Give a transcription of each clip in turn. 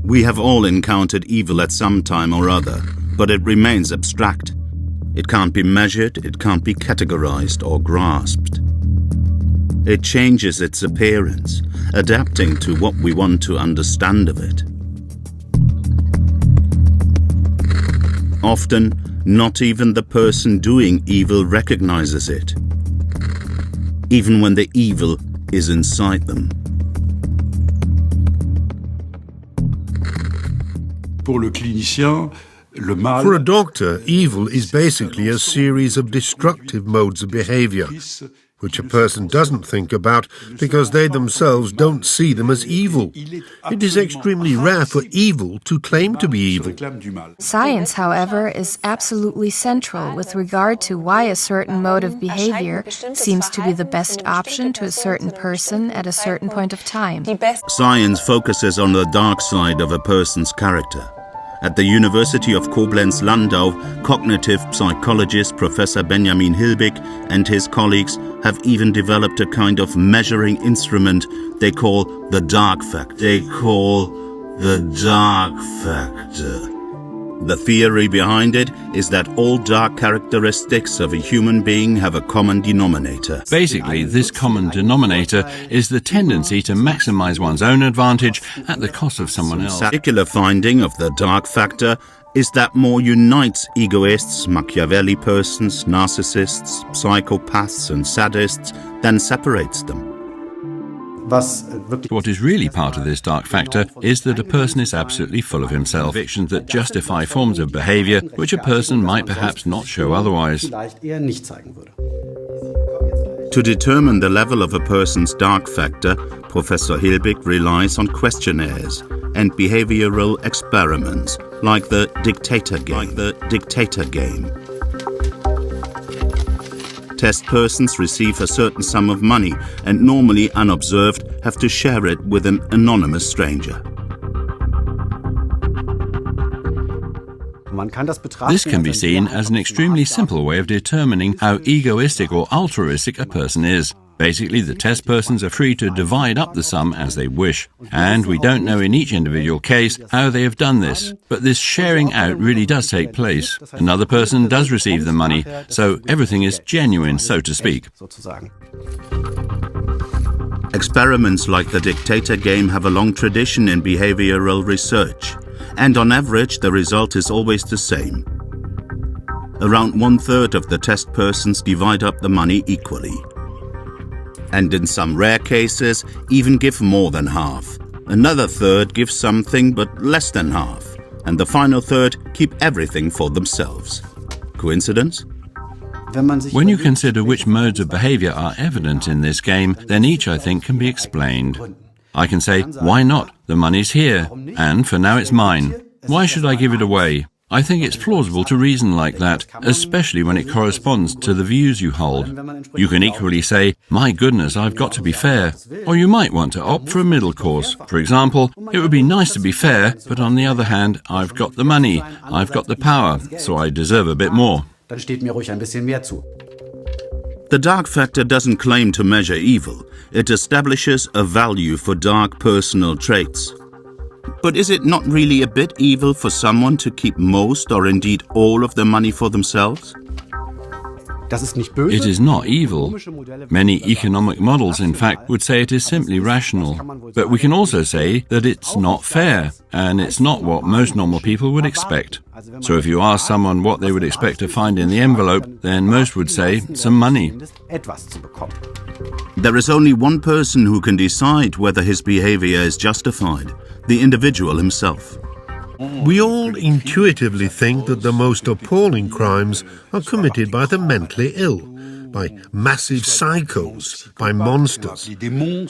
We have all encountered evil at some time or other, but it remains abstract. It can't be measured, it can't be categorized or grasped. It changes its appearance, adapting to what we want to understand of it. Often, not even the person doing evil recognizes it, even when the evil is inside them. For a doctor, evil is basically a series of destructive modes of behavior, which a person doesn't think about because they themselves don't see them as evil. It is extremely rare for evil to claim to be evil. Science, however, is absolutely central with regard to why a certain mode of behavior seems to be the best option to a certain person at a certain point of time. Science focuses on the dark side of a person's character. At the University of Koblenz-Landau, cognitive psychologist Professor Benjamin Hilbig and his colleagues have even developed a kind of measuring instrument they call the dark factor. The theory behind it is that all dark characteristics of a human being have a common denominator. Basically, this common denominator is the tendency to maximize one's own advantage at the cost of someone else. A particular finding of the dark factor is that more unites egoists, Machiavelli persons, narcissists, psychopaths and sadists than separates them. What is really part of this dark factor is that a person is absolutely full of himself, convictions that justify forms of behavior which a person might perhaps not show otherwise. To determine the level of a person's dark factor, Professor Hilbig relies on questionnaires and behavioral experiments like the dictator game. Test persons receive a certain sum of money and normally unobserved have to share it with an anonymous stranger. This can be seen as an extremely simple way of determining how egoistic or altruistic a person is. Basically, the test persons are free to divide up the sum as they wish. And we don't know in each individual case how they have done this. But this sharing out really does take place. Another person does receive the money, so everything is genuine, so to speak. Experiments like the dictator game have a long tradition in behavioral research. And on average, the result is always the same. Around 1/3 of the test persons divide up the money equally. And in some rare cases, even give more than half. Another third gives something but less than half. And the final third keep everything for themselves. Coincidence? When you consider which modes of behavior are evident in this game, then each, I think, can be explained. I can say, why not? The money's here, and for now it's mine. Why should I give it away? I think it's plausible to reason like that, especially when it corresponds to the views you hold. You can equally say, my goodness, I've got to be fair. Or you might want to opt for a middle course. For example, it would be nice to be fair, but on the other hand, I've got the money, I've got the power, so I deserve a bit more. The dark factor doesn't claim to measure evil. It establishes a value for dark personal traits. But is it not really a bit evil for someone to keep most or indeed all of the money for themselves? It is not evil. Many economic models, in fact, would say it is simply rational. But we can also say that it's not fair, and it's not what most normal people would expect. So if you ask someone what they would expect to find in the envelope, then most would say some money. There is only one person who can decide whether his behavior is justified, the individual himself. We all intuitively think that the most appalling crimes are committed by the mentally ill, by massive psychos, by monsters.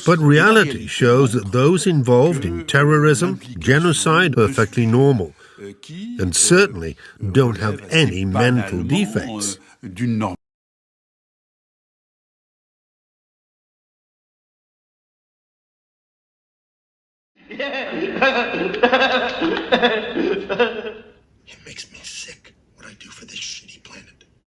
But reality shows that those involved in terrorism, genocide, are perfectly normal, and certainly don't have any mental defects. It makes me sick what I do for this shit.